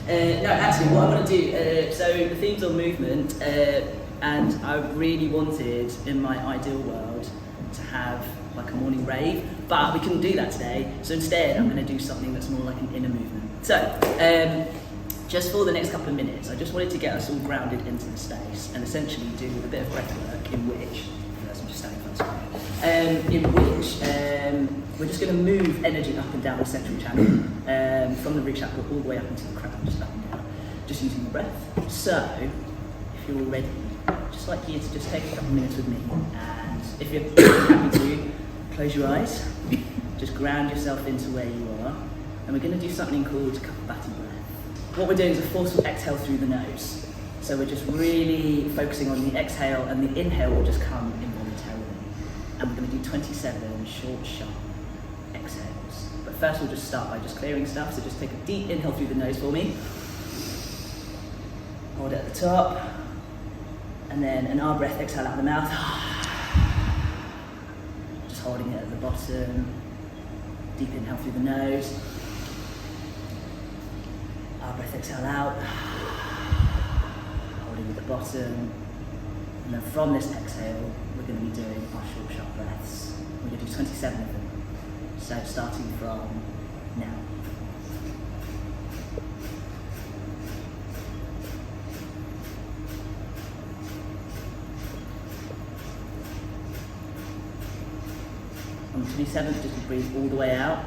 No, actually, what I want to do, so the theme's on movement, and I really wanted, in my ideal world, to have like a morning rave, but we couldn't do that today, so instead I'm going to do something that's more like an inner movement. So, just for the next couple of minutes, I just wanted to get us all grounded into the space and essentially do a bit of breath work in which, I'm just standing in front of you, in which we're just going to move energy up and down the central channel, from the root chakra all the way up into the crown, just up and down, just using the breath. So, if you're all ready, I'd just like you to just take a couple of minutes with me, and if you're happy to, close your eyes, just ground yourself into where you are, and we're going to do something called Kapalabhati breath. What we're doing is a forceful exhale through the nose. So we're just really focusing on the exhale, and the inhale will just come involuntarily. And we're going to do 27 short, sharp exhales. But first we'll just start by just clearing stuff, so just take a deep inhale through the nose for me. Hold it at the top, and then an R breath, exhale out of the mouth. Just holding it at the bottom. Deep inhale through the nose. R breath, exhale out. Holding at the bottom. And then from this exhale, we're going to be doing our short, sharp breaths. We're going to do 27 of them. So starting from now. On the 27th, just breathe all the way out.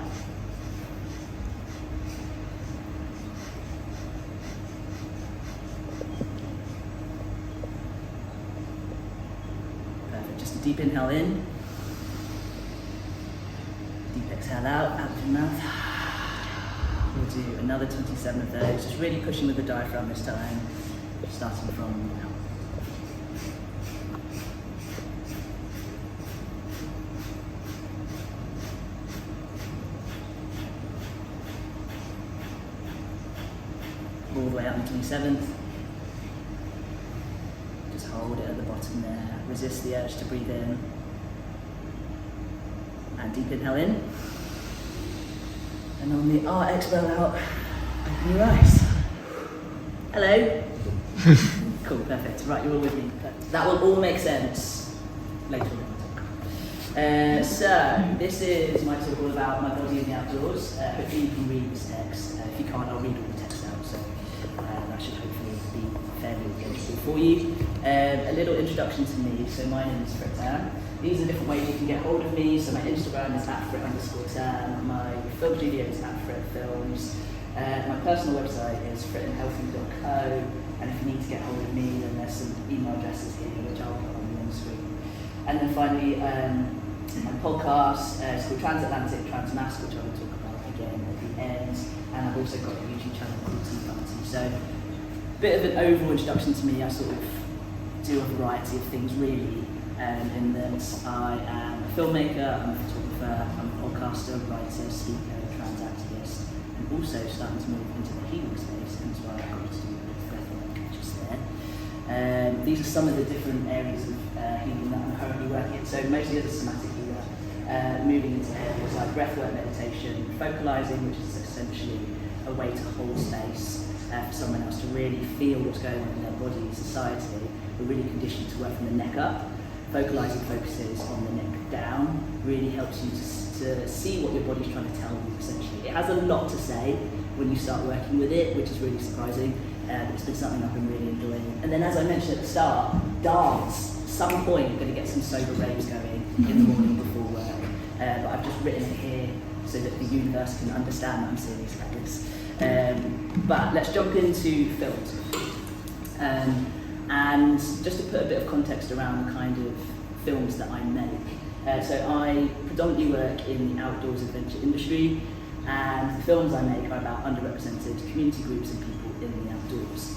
Perfect. Just a deep inhale in. Deep exhale out of your mouth. We'll do another 27 of those, just really pushing with the diaphragm this time, starting from now. All the way up to the 27th. Just hold it at the bottom there. Resist the urge to breathe in. And deep inhale in. And on the R exhale out, open your eyes. Hello. Cool, perfect. Right, you're all with me. That will all make sense later on. So, this is my talk all about my body in the outdoors. Hopefully you can read this text. If you can't, I'll read all the text out. So that should hopefully be fairly engaging for you. A little introduction to me. So my name is Frit Tam. These are different ways you can get hold of me. So my Instagram is @Frit_Tam. My film studio is @FritFilms. My personal website is fritandhealthy.co. And if you need to get hold of me, then there's some email addresses here, which I'll put on the screen. And then finally, my podcast is called Transatlantic Transmask, which I will talk about again at the end. And I've also got a YouTube channel called Tea Party. So, a bit of an overall introduction to me. I sort of do a variety of things really, in that I am a filmmaker, I'm a photographer, I'm a podcaster, writer, speaker, trans activist, and also starting to move into the healing space, and that's why I got to do a bit of breathwork just there. These are some of the different areas of healing that I'm currently working in. So mostly as a somatic healer, moving into areas like breathwork meditation, focalizing, which is essentially a way to hold space for someone else to really feel what's going on in their body and society. We're really conditioned to work from the neck up. Focalizing focuses on the neck down, really helps you to see what your body's trying to tell you, essentially. It has a lot to say when you start working with it, which is really surprising. It's been something I've been really enjoying. And then, as I mentioned at the start, dance. At some point, you're going to get some sober raves going in the morning before work. But I've just written it here so that the universe can understand that I'm serious about this. But let's jump into films. And just to put a bit of context around the kind of films that I make. So I predominantly work in the outdoors adventure industry, and the films I make are about underrepresented community groups and people in the outdoors.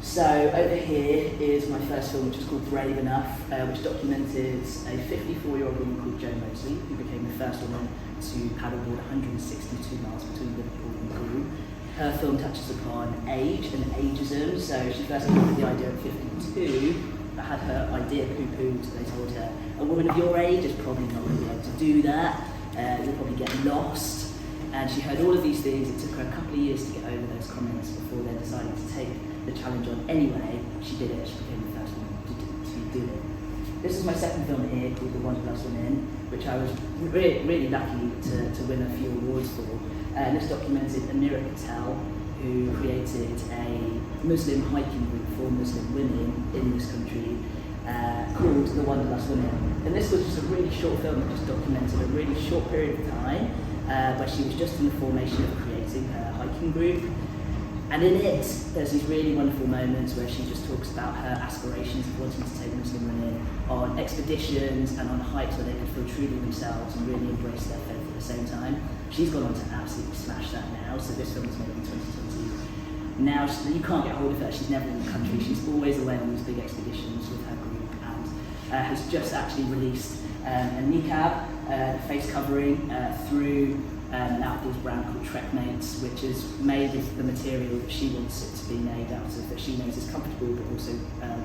So over here is my first film, which is called Brave Enough, which documented a 54-year-old woman called Jo Mosley, who became the first woman to paddleboard 162 miles between Liverpool and Crewe. Her film touches upon age and ageism. So she first came up with the idea at 52, but had her idea poo-pooed. They told her, a woman of your age is probably not going to be able to do that. You'll probably get lost. And she heard all of these things. It took her a couple of years to get over those comments before then challenge on anyway. She did it, she became the first one to do it. This is my second film here called The Wanderlust Women, which I was really lucky to win a few awards for. This documented Amira Patel, who created a Muslim hiking group for Muslim women in this country called The Wanderlust Women. And this was just a really short film that just documented a really short period of time where she was just in the formation of creating her hiking group. And in it, there's these really wonderful moments where she just talks about her aspirations of wanting to take Muslim women on expeditions and on hikes where they could feel truly themselves and really embrace their faith at the same time. She's gone on to absolutely smash that now, so this film was made in 2020. Now, you can't get hold of her, she's never in the country, she's always away on these big expeditions with her group, and has just actually released a niqab, face covering, through an outdoors brand called Trekmates, which is made with the material that she wants it to be made out of, that she knows is comfortable but also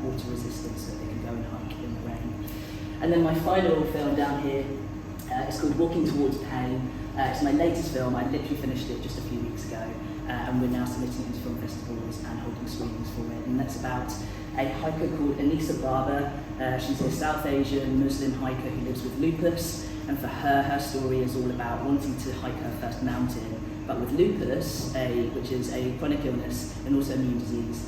water resistant, so they can go and hike in the rain. And then my final film down here is called Walking Towards Pain. It's my latest film. I literally finished it just a few weeks ago, and we're now submitting it to film festivals and holding screenings for it. And that's about a hiker called Anisa Barber. She's a South Asian Muslim hiker who lives with lupus, and for her, her story is all about wanting to hike her first mountain. But with lupus, which is a chronic illness and also immune disease,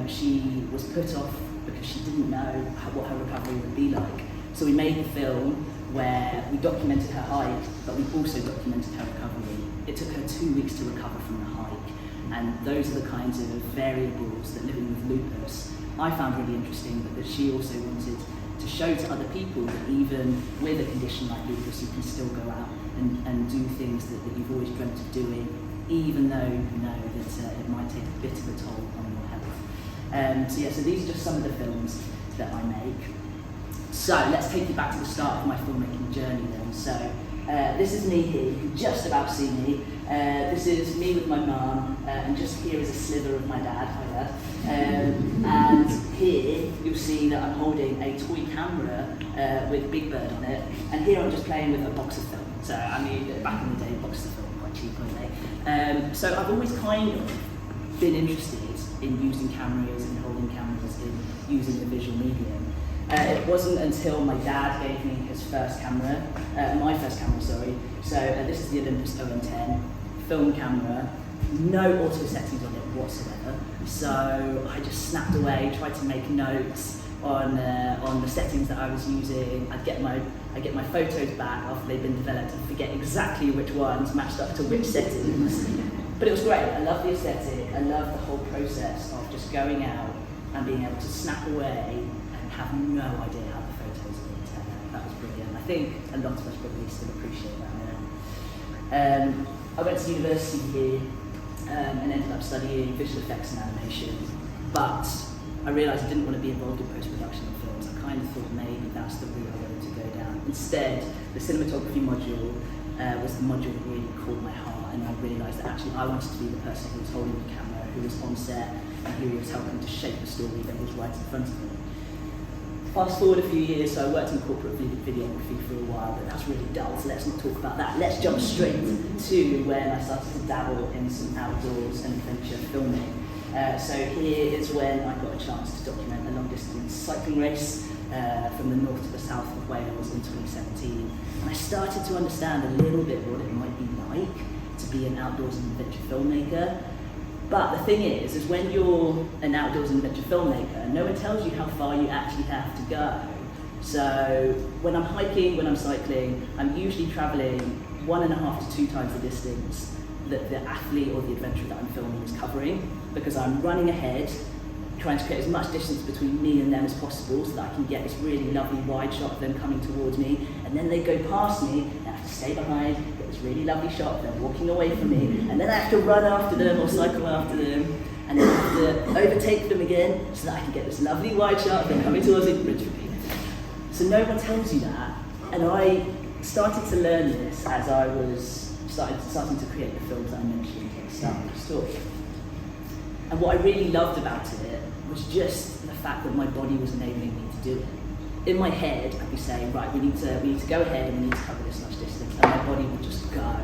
she was put off because she didn't know what her recovery would be like. So we made the film where we documented her hike, but we also documented her recovery. It took her 2 weeks to recover from the hike, and those are the kinds of variables that living with lupus I found really interesting, but that she also wanted to show to other people that even with a condition like lupus, you can still go out and do things that you've always dreamt of doing, even though you know that it might take a bit of a toll on your health. So these are just some of the films that I make. So let's take you back to the start of my filmmaking journey then. So this is me here, you can just about see me. This is me with my mum, and just here is a slither of my dad, hi there. And here you'll see that I'm holding a toy camera with Big Bird on it, and here I'm just playing with a box of film. So I mean, back in the day, boxes of film were quite cheap, weren't they? So I've always kind of been interested in using cameras and holding cameras, in using the visual medium. It wasn't until my dad gave me his first camera, my first camera, sorry. So this is the Olympus OM10 film camera, no auto settings on it whatsoever. So I just snapped away, tried to make notes on the settings that I was using. I'd get my photos back after they'd been developed and forget exactly which ones matched up to which settings. But it was great. I love the aesthetic. I love the whole process of just going out and being able to snap away and have no idea how the photos are going to turn out. That was brilliant. I think a lot of us probably still appreciate that now. I went to university here and ended up studying visual effects and animation, but I realised I didn't want to be involved in post-production of films. I kind of thought maybe that's the route I wanted to go down. Instead, the cinematography module was the module that really caught my heart, and I realised that actually I wanted to be the person who was holding the camera, who was on set, and who was helping to shape the story that was right in front of me. Fast forward a few years, so I worked in corporate videography for a while, but that's really dull, so let's not talk about that. Let's jump straight to when I started to dabble in some outdoors and adventure filming. So here is when I got a chance to document a long-distance cycling race from the north to the south of Wales in 2017. And I started to understand a little bit what it might be like to be an outdoors and adventure filmmaker. But the thing is when you're an outdoors and adventure filmmaker, no one tells you how far you actually have to go. So when I'm hiking, when I'm cycling, I'm usually traveling 1.5 to 2 times the distance that the athlete or the adventurer that I'm filming is covering, because I'm running ahead, trying to create as much distance between me and them as possible so that I can get this really lovely wide shot of them coming towards me, and then they go past me, and I have to stay behind, get this really lovely shot of them walking away from me, and then I have to run after them or cycle after them, and then I have to overtake them again so that I can get this lovely wide shot of them coming towards me. So no one tells you that, and I started to learn this as I was starting to create the films that I mentioned at the start of the story. And what I really loved about it was just the fact that my body was enabling me to do it. In my head, I'd be saying, right, we need to go ahead and we need to cover this much distance, and my body would just go.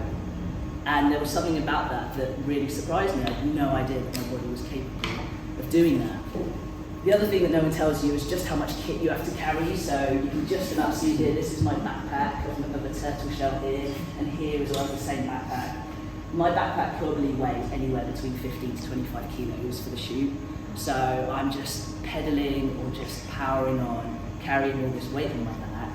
And there was something about that that really surprised me. I had no idea that my body was capable doing that. The other thing that no one tells you is just how much kit you have to carry. So you can just about see here, this is my backpack of a turtle shell here, and here is all the same backpack. My backpack probably weighs anywhere between 15 to 25 kilos for the shoot. So I'm just pedaling or just powering on, carrying all this weight on my back.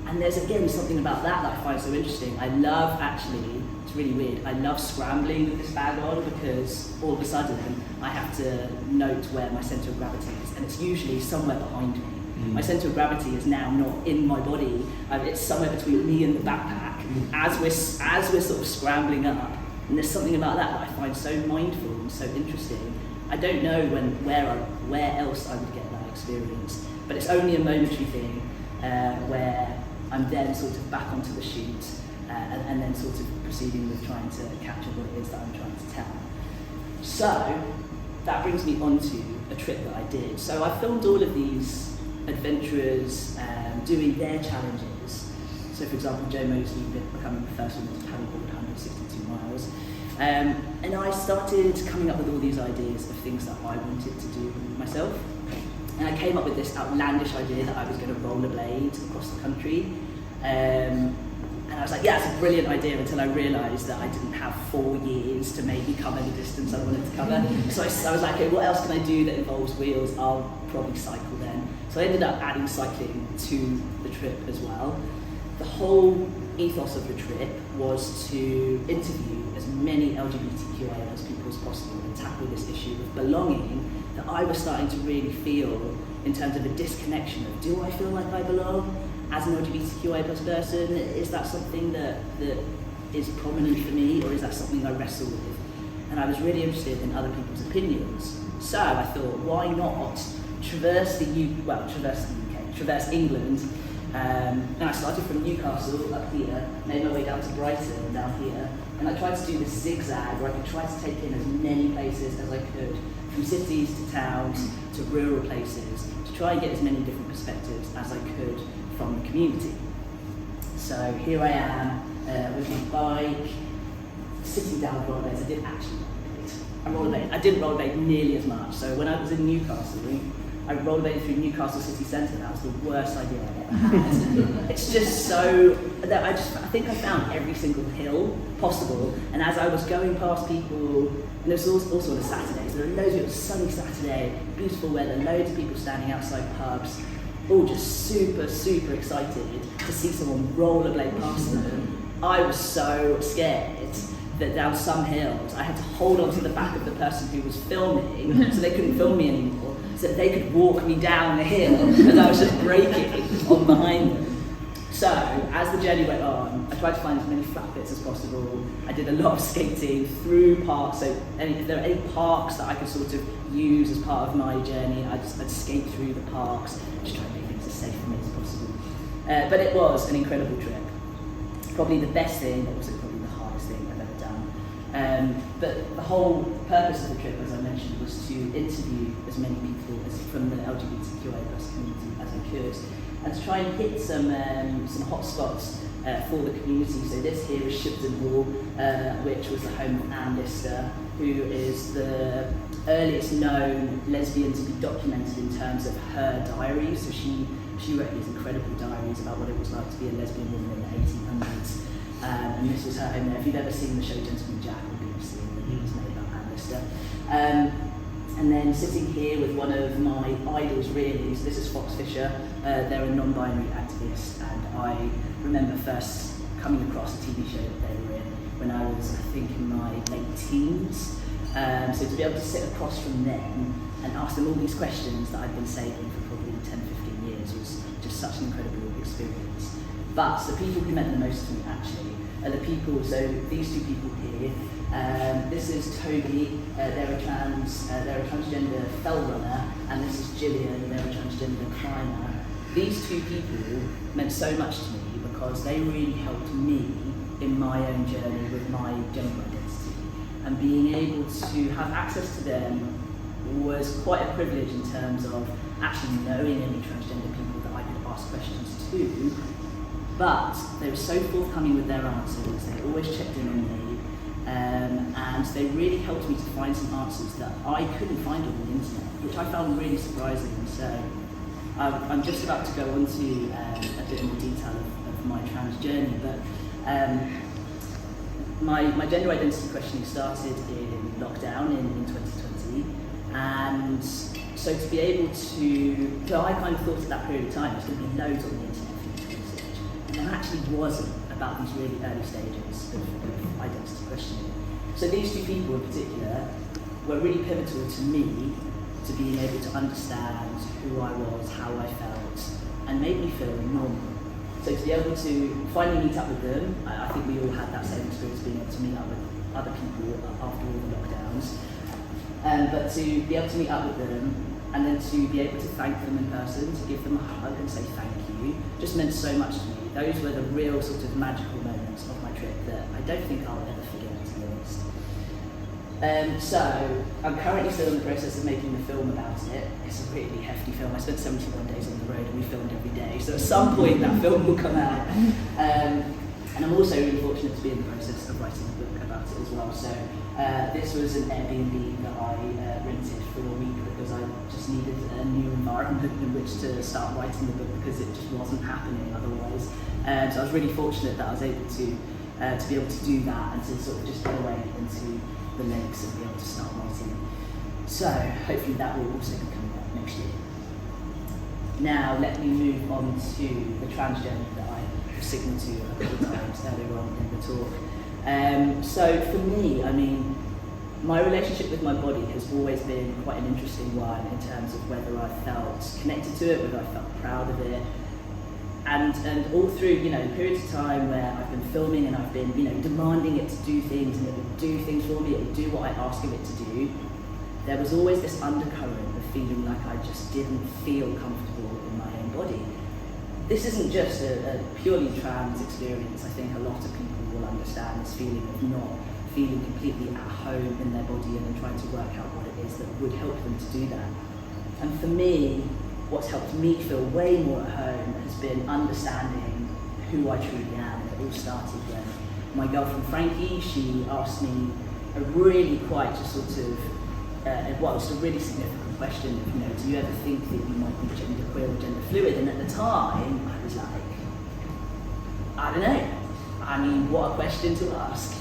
And there's again something about that I find so interesting. I love actually, it's really weird, I love scrambling with this bag on because all of a sudden I have to note where my centre of gravity is, and it's usually somewhere behind me. My centre of gravity is now not in my body, it's somewhere between me and the backpack as we're sort of scrambling up. And there's something about that I find so mindful and so interesting. I don't know where else I would get that experience, but it's only a momentary thing where I'm then sort of back onto the shoot and then sort of proceeding with trying to capture what it is that I'm trying to tell. So that brings me on to a trip that I did. So I filmed all of these adventurers doing their challenges. So for example, Joe Mosley becoming the first woman to paddleboard 162 miles. And I started coming up with all these ideas of things that I wanted to do myself. And I came up with this outlandish idea that I was going to rollerblade across the country. And I was like, yeah, it's a brilliant idea, until I realised that I didn't have 4 years to maybe cover the distance I wanted to cover. So I was like, okay, what else can I do that involves wheels? I'll probably cycle then. So I ended up adding cycling to the trip as well. The whole ethos of the trip was to interview as many LGBTQIA people as possible and tackle this issue of belonging that I was starting to really feel in terms of a disconnection of, do I feel like I belong as an LGBTQIA plus person? Is that something that is prominent for me, or is that something I wrestle with? And I was really interested in other people's opinions. So I thought, why not traverse England. And I started from Newcastle up here, made my way down to Brighton down here, and I tried to do this zigzag where I could try to take in as many places as I could, from cities to towns to rural places, to try and get as many different perspectives as I could from the community. So here I am with my bike, sitting down rollerblades. I did actually rollerblade. I didn't rollerblade nearly as much. So when I was in Newcastle, I rollerbladed through Newcastle city centre. That was the worst idea I ever had. It's just so that I think I found every single hill possible. And as I was going past people, and it was also on a Saturday, so there were loads of it was a sunny Saturday, beautiful weather, loads of people standing outside pubs, all just super, super excited to see someone rollerblade past them. I was so scared that down some hills I had to hold on to the back of the person who was filming so they couldn't film me anymore, so that they could walk me down the hill as I was just braking on behind them. So as the journey went on, I tried to find as many flat bits as possible. I did a lot of skating through parks, so if there are any parks that I could sort of use as part of my journey, I'd skate through the parks, just try and make things as safe for me as possible. But it was an incredible trip. Probably the best thing, but also probably the hardest thing I've ever done. But the whole purpose of the trip, as I mentioned, was to interview as many people from the LGBTQIA+ community as I could, and to try and hit some hot spots for the community. So this here is Shipton Hall, which was the home of Anne Lister, who is the earliest known lesbian to be documented in terms of her diaries. So she wrote these incredible diaries about what it was like to be a lesbian woman in the 1800s. And this was her home there. If you've ever seen the show Gentleman Jack on BBC, it was made about Anne Lister. And then sitting here with one of my idols really, so this is Fox Fisher. They're a non-binary activist, and I remember first coming across a TV show that they were in when I was, I think, in my late teens. So to be able to sit across from them and ask them all these questions that I've been saving for probably 10, 15 years was just such an incredible experience. But the people who meant the most to me actually are the people, so these two people here. This is Toby, they're a transgender fell runner, and this is Gillian, they're a transgender climber. These two people meant so much to me because they really helped me in my own journey with my gender identity. And being able to have access to them was quite a privilege in terms of actually knowing any transgender people that I could ask questions to. But they were so forthcoming with their answers, they always checked in on me, and they really helped me to find some answers that I couldn't find on the internet, which I found really surprising. So I'm just about to go on to a bit more detail of my trans journey, but my gender identity questioning started in lockdown in 2020, and so to be able to, so I kind of thought at that period of time there's going to be loads on the internet for you to research, and there actually wasn't about these really early stages of identity questioning. So these two people in particular were really pivotal to me, to being able to understand who I was, how I felt, and made me feel normal. So to be able to finally meet up with them, I think we all had that same experience, being able to meet up with other people after all the lockdowns. But to be able to meet up with them and then to be able to thank them in person, to give them a hug and say thank you, just meant so much to me. Those were the real sort of magical moments of my trip that I don't think I'll ever forget, to be honest. So I'm currently still in the process of making the film about it. It's a really hefty film. I spent 71 days on the road and we filmed every day, so at some point that film will come out. And I'm also really fortunate to be in the process of writing a book about it as well. So this was an Airbnb that I rented for a week because I just needed a new environment in which to start writing the book, because it just wasn't happening otherwise. So I was really fortunate that I was able to be able to do that and to sort of just get away into the lakes and be able to start writing. So hopefully that will also be coming out next year. Now let me move on to the trans journey that I was signalling to a couple of times earlier on in the talk. So for me, I mean, my relationship with my body has always been quite an interesting one in terms of whether I felt connected to it, whether I felt proud of it. And all through, periods of time where I've been filming and I've been, demanding it to do things, and it would do things for me, it would do what I asked of it to do, there was always this undercurrent of feeling like I just didn't feel comfortable in my own body. This isn't just a purely trans experience. I think a lot of people will understand this feeling of not feeling completely at home in their body and then trying to work out what it is that would help them to do that. And for me, what's helped me feel way more at home has been understanding who I truly am. It all started when my girlfriend Frankie, she asked me a really quite just sort of, it's a really significant question of, do you ever think that you might be gender queer or gender fluid? And at the time, I was like, I don't know. I mean, what a question to ask.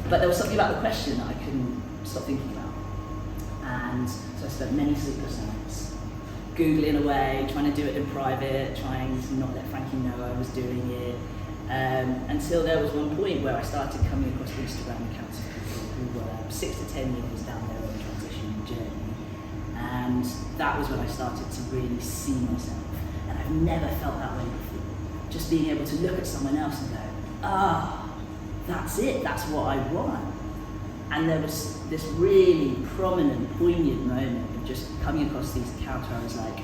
But there was something about the question that I couldn't stop thinking about. And so I spent many sleepless nights Googling away, trying to do it in private, trying to not let Frankie know I was doing it, until there was one point where I started coming across Instagram accounts of people who were 6 to 10 years down their own transition journey. And that was when I started to really see myself. And I've never felt that way before. Just being able to look at someone else and go, that's it, that's what I want. And there was this really prominent, poignant moment of just coming across these accounts where I was like,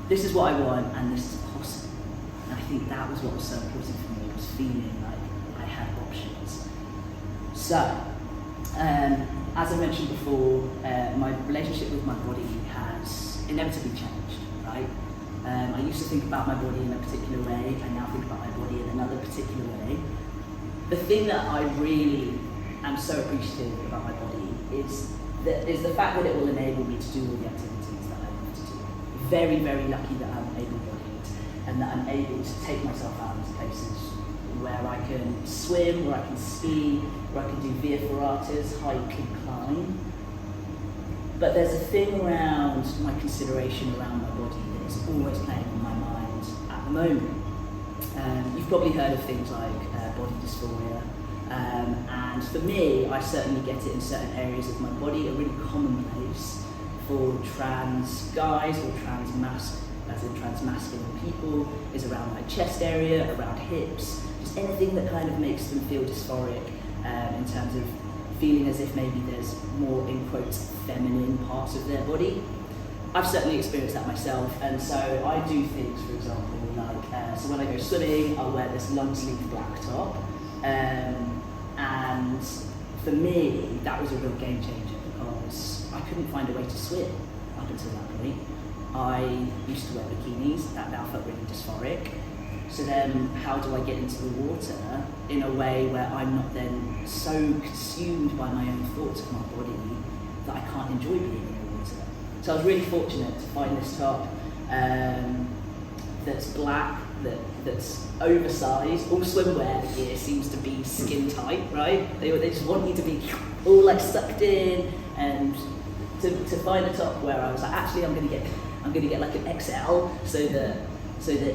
this is what I want and this is possible. And I think that was what was so important for me, was feeling like I had options. So, as I mentioned before, my relationship with my body has inevitably changed, right? I used to think about my body in a particular way, I now think about my body in another particular way. The thing that I really am so appreciative about my body is the fact that it will enable me to do all the activities that I love to do. Very, very lucky that I'm able-bodied and that I'm able to take myself out into places where I can swim, where I can ski, where I can do via ferratas, hike and climb. But there's a thing around my consideration around my body that is always playing on my mind at the moment. You've probably heard of things like body dysphoria. And for me, I certainly get it in certain areas of my body. A really common place for trans guys or trans masculine people is around my chest area, around hips, just anything that kind of makes them feel dysphoric in terms of feeling as if maybe there's more, in quotes, feminine parts of their body. I've certainly experienced that myself, and so I do things, for example, like, so when I go swimming, I'll wear this long sleeve black top. And for me, that was a real game changer because I couldn't find a way to swim up until that point. I used to wear bikinis, that now felt really dysphoric. So then how do I get into the water in a way where I'm not then so consumed by my own thoughts of my body that I can't enjoy being in the water? So I was really fortunate to find this top that's black, that's oversized. All swimwear here seems to be skin tight, right? They just want you to be all like sucked in, and to find a top where I was like, actually I'm gonna get like an XL so that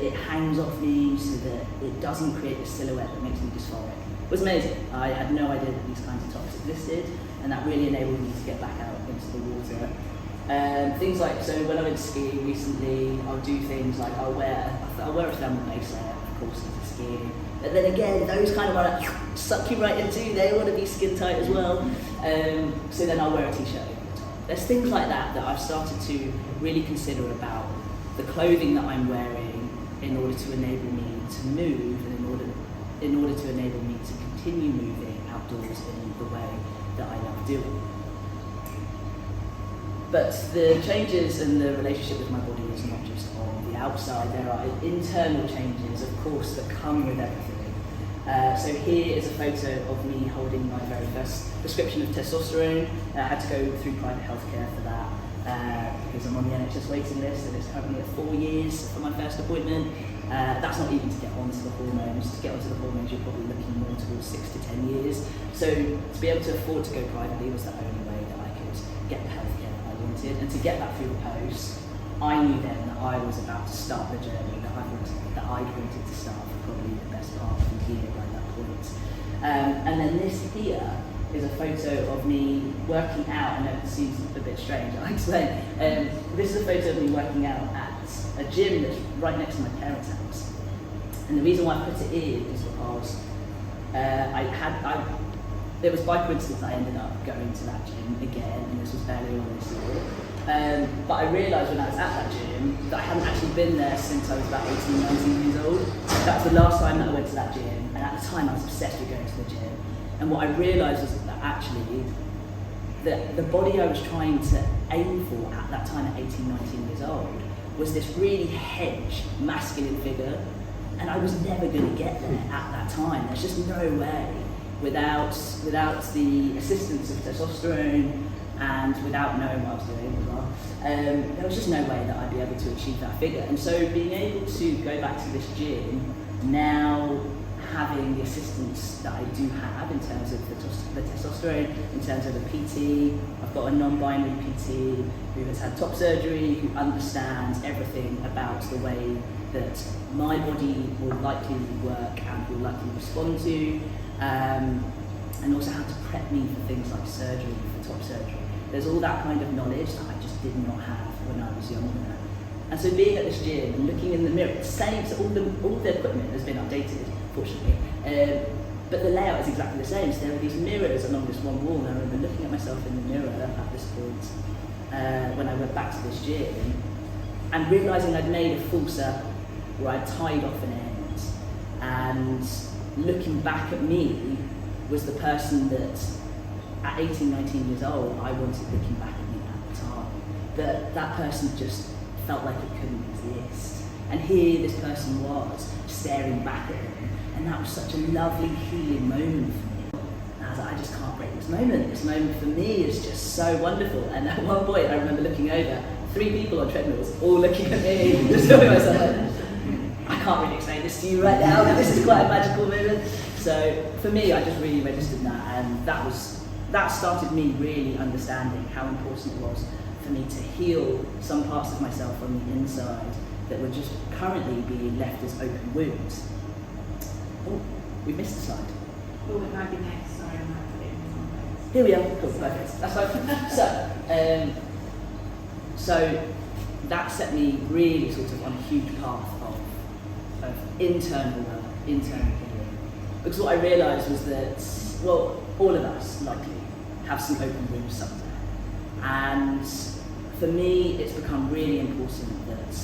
it hangs off me, so that it doesn't create this silhouette that makes me dysphoric. It was amazing. I had no idea that these kinds of tops existed, and that really enabled me to get back out into the water. Things like, so when I went skiing recently, I'll do things like I'll wear a thermal base layer, of course, into skiing. But then again, those kind of want to suck you right into, they want to be skin tight as well. So then I'll wear a t-shirt over the top. There's things like that that I've started to really consider about the clothing that I'm wearing in order to enable me to move, and in order to enable me to continue moving outdoors in the way that I love doing. But the changes and the relationship with my body is not just on the outside. There are internal changes, of course, that come with everything. So here is a photo of me holding my very first prescription of testosterone. I had to go through private healthcare for that because I'm on the NHS waiting list, and it's currently at 4 years for my first appointment. That's not even to get onto the hormones. To get onto the hormones, you're probably looking more towards 6 to 10 years. So to be able to afford to go privately was the only way that I could get the healthcare that I wanted. And to get that through the post, I knew then that I was about to start the journey that I'd wanted to start for probably the best part of the year by that point. And then this here is a photo of me working out. I know it seems a bit strange, I'll explain. This is a photo of me working out at a gym that's right next to my parents' house. And the reason why I put it in is because it was by coincidence I ended up going to that gym again, and this was earlier on this year. But I realised when I was at that gym that I hadn't actually been there since I was about 18, 19 years old. That was the last time that I went to that gym, and at the time I was obsessed with going to the gym. And what I realised was that actually the body I was trying to aim for at that time at 18, 19 years old was this really hedge, masculine figure, and I was never going to get there at that time. There's just no way, without the assistance of testosterone and without knowing what I was doing as well, there was just no way that I'd be able to achieve that figure. And so being able to go back to this gym, now having the assistance that I do have in terms of the testosterone, in terms of the PT. I've got a non-binary PT who has had top surgery, who understands everything about the way that my body will likely work and will likely respond to, and also how to prep me for things like surgery, for top surgery. There's all that kind of knowledge that I just did not have when I was younger. And so being at this gym and looking in the mirror, same, so all the equipment has been updated, fortunately, but the layout is exactly the same. So there are these mirrors along this one wall, and I remember looking at myself in the mirror at this point when I went back to this gym, and realising I'd made a full circle, where I'd tied off an end, and looking back at me was the person that at 18, 19 years old, I wanted looking back at me at the time. But that person just felt like it couldn't exist. And here this person was, staring back at him, and that was such a lovely, healing moment for me. And I was like, I just can't break this moment. This moment for me is just so wonderful. And at one point, I remember looking over, 3 people on treadmills, all looking at me, just telling myself, I can't really explain this to you right now, but this is quite a magical moment. So for me, I just really registered that, and that started me really understanding how important it was for me to heal some parts of myself from the inside that were just currently being left as open wounds. Oh, we missed a slide. Oh, it might be next. Sorry, I might put it in the wrong place. Here we are. Cool, perfect. That's fine. So that set me really sort of on a huge path of internal work, internal healing. Because what I realised was that, well, all of us likely have some open wounds somewhere. And for me, it's become really important that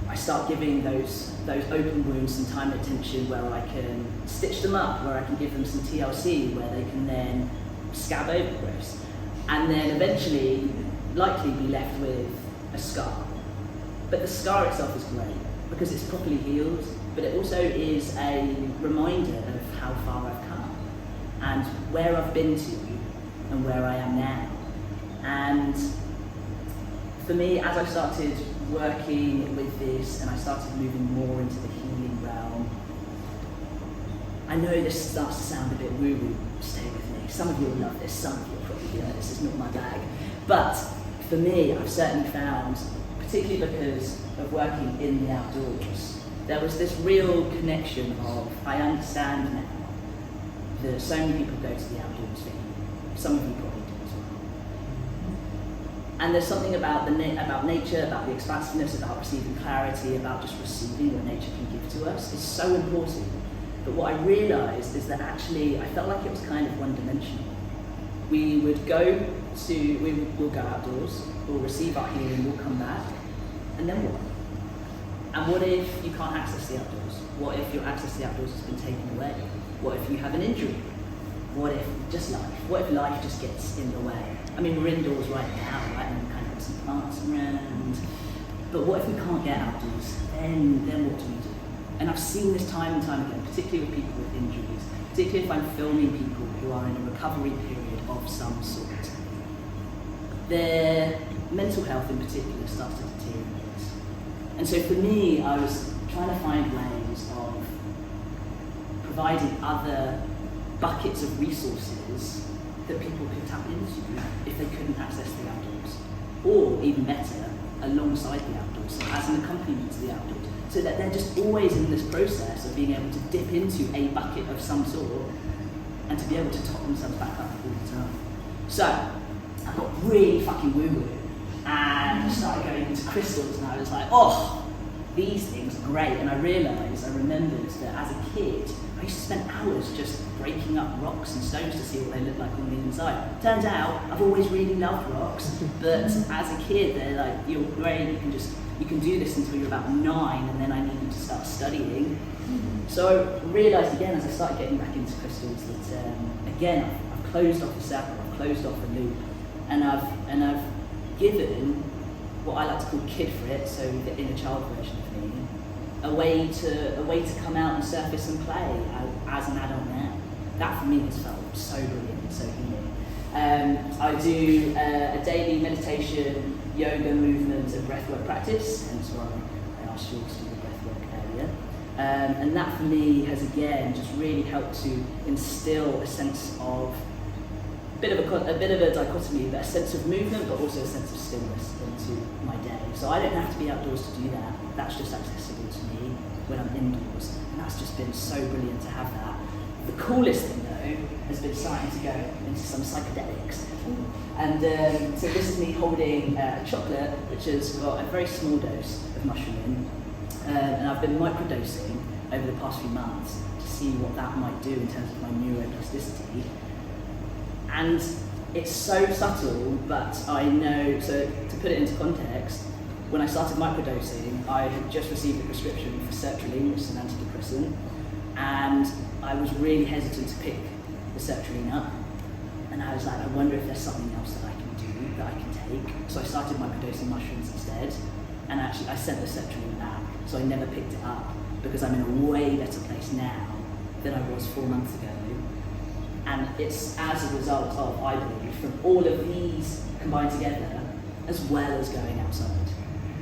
I start giving those open wounds some time and attention, where I can stitch them up, where I can give them some TLC, where they can then scab over growths, and then eventually likely be left with a scar. But the scar itself is great because it's properly healed. but it also is a reminder of how far I've come and where I've been to and where I am now. And for me, as I started working with this and I started moving more into the healing realm, I know this starts to sound a bit woo-woo, stay with me. Some of you will love this, some of you will probably go, this is not my bag. But for me, I've certainly found, particularly because of working in the outdoors, there was this real connection of, I understand now that so many people go to the outdoors for healing. Some of you probably do as well. And there's something about about nature, about the expansiveness, about receiving clarity, about just receiving what nature can give to us. It's so important. But what I realised is that actually I felt like it was kind of one-dimensional. We'll go outdoors, we'll receive our healing, we'll come back, and then what? And what if you can't access the outdoors? What if your access to the outdoors has been taken away? What if you have an injury? What if just life? What if life just gets in the way? I mean, we're indoors right now, right? And we kind of have some plants around. But what if we can't get outdoors? Then what do we do? And I've seen this time and time again, particularly with people with injuries, particularly if I'm filming people who are in a recovery period of some sort. Their mental health in particular starts to deteriorate. And so for me, I was trying to find ways of providing other buckets of resources that people could tap into if they couldn't access the outdoors. Or even better, alongside the outdoors, as an accompaniment to the outdoors. So that they're just always in this process of being able to dip into a bucket of some sort and to be able to top themselves back up all the time. So I got really fucking woo-woo and I started going into crystals and I was like, oh, these things are great. And I remembered that as a kid, I used to spend hours just breaking up rocks and stones to see what they look like on the inside. Turns out, I've always really loved rocks, but as a kid, they're like, you're great, you can do this until you're about 9, and then I needed to start studying. So I realised again, as I started getting back into crystals, that again, I've closed off a circle, I've closed off a loop, and I've given what I like to call Kid Frit, so the inner child version of me, a way to come out and surface and play as an adult now. That for me has felt so brilliant, so healing. I do a daily meditation, yoga, movement and breathwork practice, hence why I asked you to do the breathwork earlier. And that for me has again just really helped to instill a sense of a bit of a dichotomy, but a sense of movement, but also a sense of stillness into my day. So I don't have to be outdoors to do that. That's just accessible to me when I'm indoors, and that's just been so brilliant to have that. The coolest thing though has been starting to go into some psychedelics. And so this is me holding chocolate, which has got a very small dose of mushroom in, and I've been microdosing over the past few months to see what that might do in terms of my neuroplasticity. And it's so subtle, but I know, so to put it into context, when I started microdosing, I had just received a prescription for sertraline, which is an antidepressant, and I was really hesitant to pick the sertraline up. And I was like, I wonder if there's something else that I can do, that I can take. So I started microdosing mushrooms instead, and actually I sent the sertraline back, so I never picked it up, because I'm in a way better place now than I was 4 months ago. And it's as a result of, I believe, from all of these combined together, as well as going outside.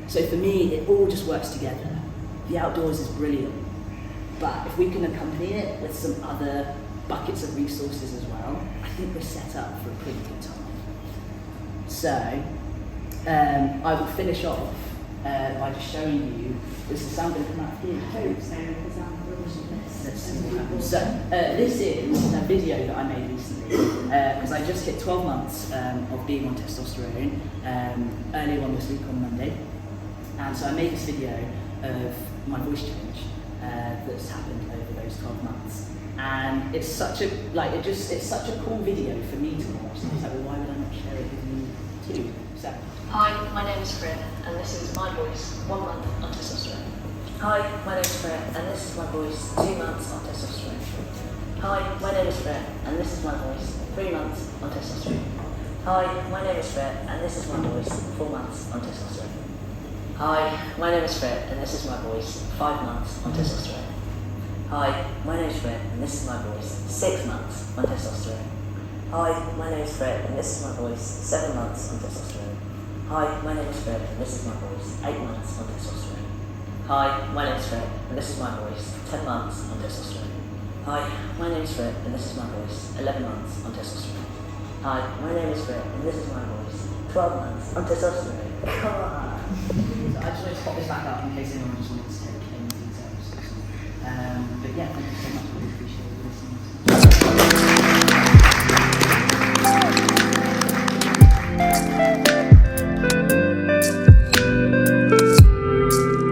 So for me, it all just works together. The outdoors is brilliant, but if we can accompany it with some other buckets of resources as well, I think we're set up for a pretty good time. So, I will finish off by just showing you, this is sound going to come out here. Let's see what happens. So, this is a video that I made recently, because I just hit 12 months of being on testosterone earlier on this week on Monday. And so I made this video of my voice change that's happened over those 12 months. And it's such a, it's such a cool video for me to watch. So I was like, well, why would I not share it with you too? So. Hi, my name is Frit, and this is my voice, 1 month on testosterone. Hi, my name is Frit, and this is my voice, 2 months on testosterone. Hi, my name is Frit, and this is my voice, 3 months on testosterone. Hi, my name is Frit, and this is my voice, 4 months on testosterone. Hi, my name is Frit, and this is my voice. 5 months on testosterone. Hi, my name is Frit, and this is my voice. 6 months on testosterone. Hi, my name is Frit, and this is my voice. 7 months on testosterone. Hi, my name is Frit, and this is my voice. 8 months on testosterone. Hi, my name is Frit, and this is my voice. 10 months on testosterone. Hi, my name is Frit, and this is my voice. 11 months on testosterone. Hi, my name is Frit, and this is my voice. 12 months on testosterone. Come on. So I just wanted to pop this back up in case anyone just wanted to take any details. But yeah, thank you so much. I really appreciate it.